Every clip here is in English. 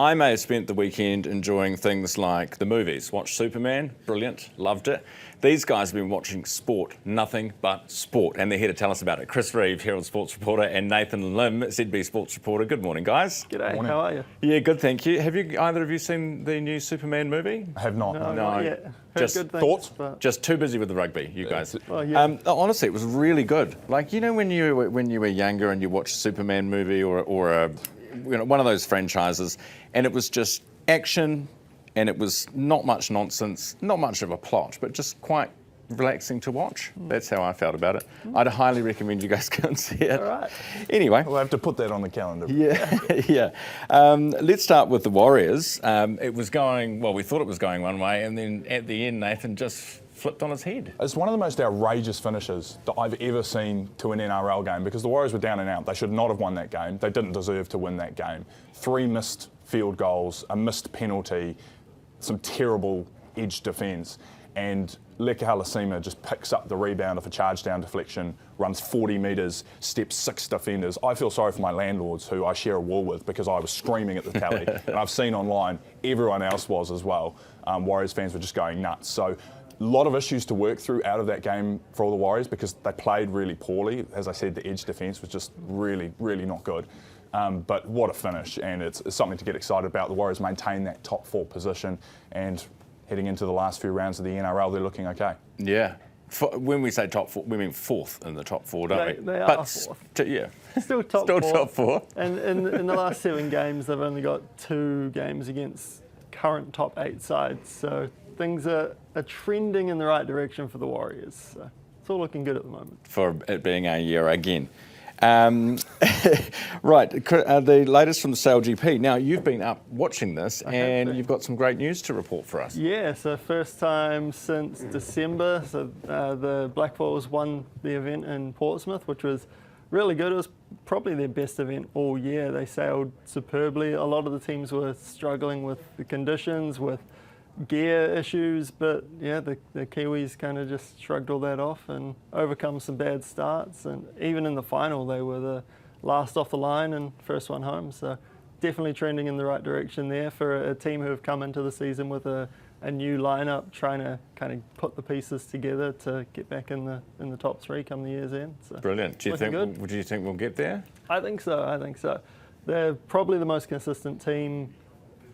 I may have spent the weekend enjoying things like the movies. Watched Superman, brilliant, loved it. These guys have been watching sport, nothing but sport, and they're here to tell us about it. Chris Reive, Herald sports reporter, and Nathan Limm, ZB sports reporter. Good morning, guys. G'day, Morning. how are you? Yeah, good, thank you. Have you either of you seen the new Superman movie? I have not. No, No. not yet. Heard Just good things, thoughts? but Just too busy with the rugby, you guys. well, yeah. Honestly, it was really good. Like, you know, when you were younger and you watched a Superman movie or a, one of those franchises, and it was just action, and it was not much nonsense, not much of a plot, but just quite relaxing to watch. That's how I felt about it. I'd highly recommend you guys go and see it. All right. Anyway. We'll have to put that on the calendar. Yeah, yeah. Let's start with the Warriors. It was going, well, we thought it was going one way, and then at the end, Nathan just flipped on his head. It's one of the most outrageous finishes that I've ever seen to an NRL game, because the Warriors were down and out. They should not have won that game. They didn't deserve to win that game. 3 missed field goals, a missed penalty, some terrible edge defence, and Leka Halasima just picks up the rebound of a charge down deflection, runs 40 metres, steps 6 defenders. I feel sorry for my landlords, who I share a wall with, because I was screaming at the tally. And I've seen online, everyone else was as well. Warriors fans were just going nuts. So a lot of issues to work through out of that game for all the Warriors, because they played really poorly. As I said, the edge defence was just really, really not good. But what a finish, and it's something to get excited about. The Warriors maintain that top 4 position, and heading into the last few rounds of the NRL, they're looking okay. Yeah. When we say top 4, we mean 4th in the top 4, don't we? They are but 4th. Yeah. Still top Still 4. top 4. And in the last 7 games, they've only got 2 games against current top 8 sides. So things are trending in the right direction for the Warriors. So it's all looking good at the moment. For it being a year again. Right, the latest from the Sale GP. Now, you've been up watching this, and you've got some great news to report for us. Yeah, so first time since December. So the Black Bulls won the event in Portsmouth, which was really good. It was probably their best event all year. They sailed superbly. A lot of the teams were struggling with the conditions, with gear issues, but yeah, the Kiwis kind of just shrugged all that off and overcome some bad starts, and even in the final they were the last off the line and first one home, so definitely trending in the right direction there for a team who have come into the season with a new lineup, trying to kind of put the pieces together to get back in the top 3 come the year's end. So Brilliant. Do you think we'll get there? I think so. They're probably the most consistent team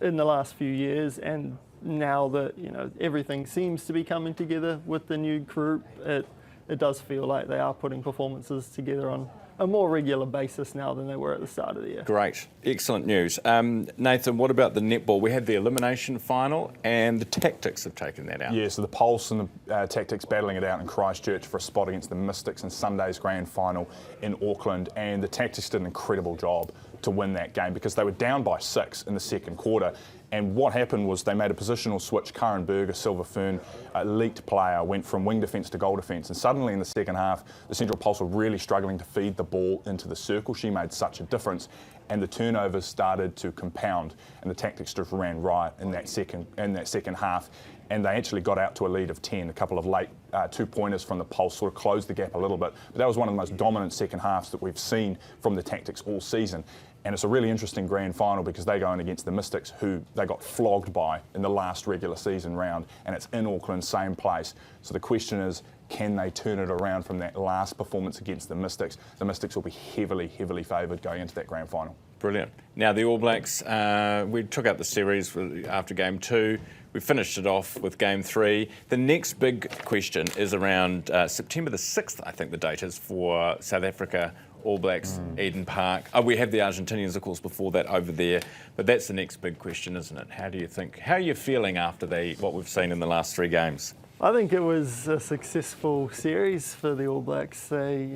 in the last few years, and now that everything seems to be coming together with the new group, it does feel like they are putting performances together on a more regular basis now than they were at the start of the year. Great, excellent news. Nathan, what about the netball? We had the elimination final, and the Tactics have taken that out. Yeah, so the Pulse and the Tactics battling it out in Christchurch for a spot against the Mystics in Sunday's grand final in Auckland, and the Tactics did an incredible job to win that game, because they were down by 6 in the second quarter. And what happened was they made a positional switch. Karen Berger, Silver Fern, elite player, went from wing defence to goal defence. And suddenly in the second half, the Central Pulse were really struggling to feed the ball into the circle. She made such a difference. And the turnovers started to compound. And the Tactics just ran riot in that second half. And they actually got out to a lead of 10. A couple of late 2-pointers from the Pulse sort of closed the gap a little bit. But that was one of the most dominant second halves that we've seen from the Tactics all season. And it's a really interesting grand final, because they go in against the Mystics, who they got flogged by in the last regular season round, and it's in Auckland, same place. So the question is, can they turn it around from that last performance against the Mystics? The Mystics will be heavily, heavily favoured going into that grand final. Brilliant. Now, the All Blacks, we took out the series after game 2. We finished it off with game 3. The next big question is around September the 6th, I think the date is, for South Africa All Blacks, Eden Park. We have the Argentinians, of course, before that over there, but that's the next big question, isn't it? How are you feeling after what we've seen in the last 3 games? I think it was a successful series for the All Blacks. They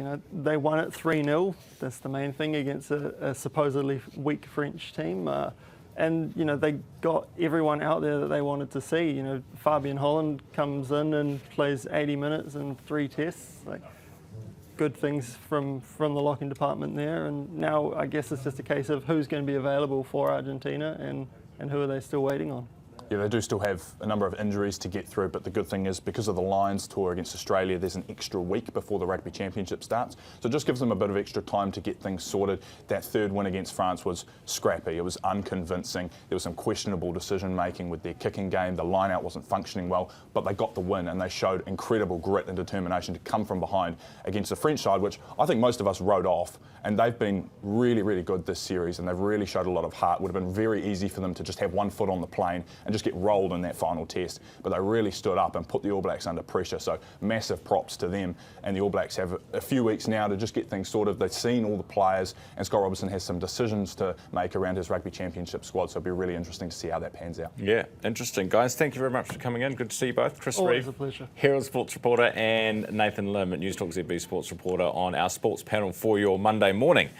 won it 3-0. That's the main thing, against a supposedly weak French team. And they got everyone out there that they wanted to see. Fabian Holland comes in and plays 80 minutes in 3 tests. Good things from the locking department there, and now I guess it's just a case of who's going to be available for Argentina and who are they still waiting on. Yeah, they do still have a number of injuries to get through, but the good thing is because of the Lions tour against Australia, there's an extra week before the Rugby Championship starts. So it just gives them a bit of extra time to get things sorted. That third win against France was scrappy. It was unconvincing. There was some questionable decision making with their kicking game. The line-out wasn't functioning well, but they got the win and they showed incredible grit and determination to come from behind against the French side, which I think most of us wrote off. And they've been really, really good this series and they've really showed a lot of heart. It would have been very easy for them to just have one foot on the plane and just get rolled in that final test, but they really stood up and put the All Blacks under pressure, so massive props to them. And the All Blacks have a few weeks now to just get things sorted. They've seen all the players, and Scott Robertson has some decisions to make around his Rugby Championship squad, so it'll be really interesting to see how that pans out. Yeah, interesting. Guys, thank you very much for coming in. Good to see you both. Chris Always Reive, a pleasure. Herald Sports reporter, and Nathan Limm, News Talk ZB Sports reporter, on our sports panel for your Monday morning.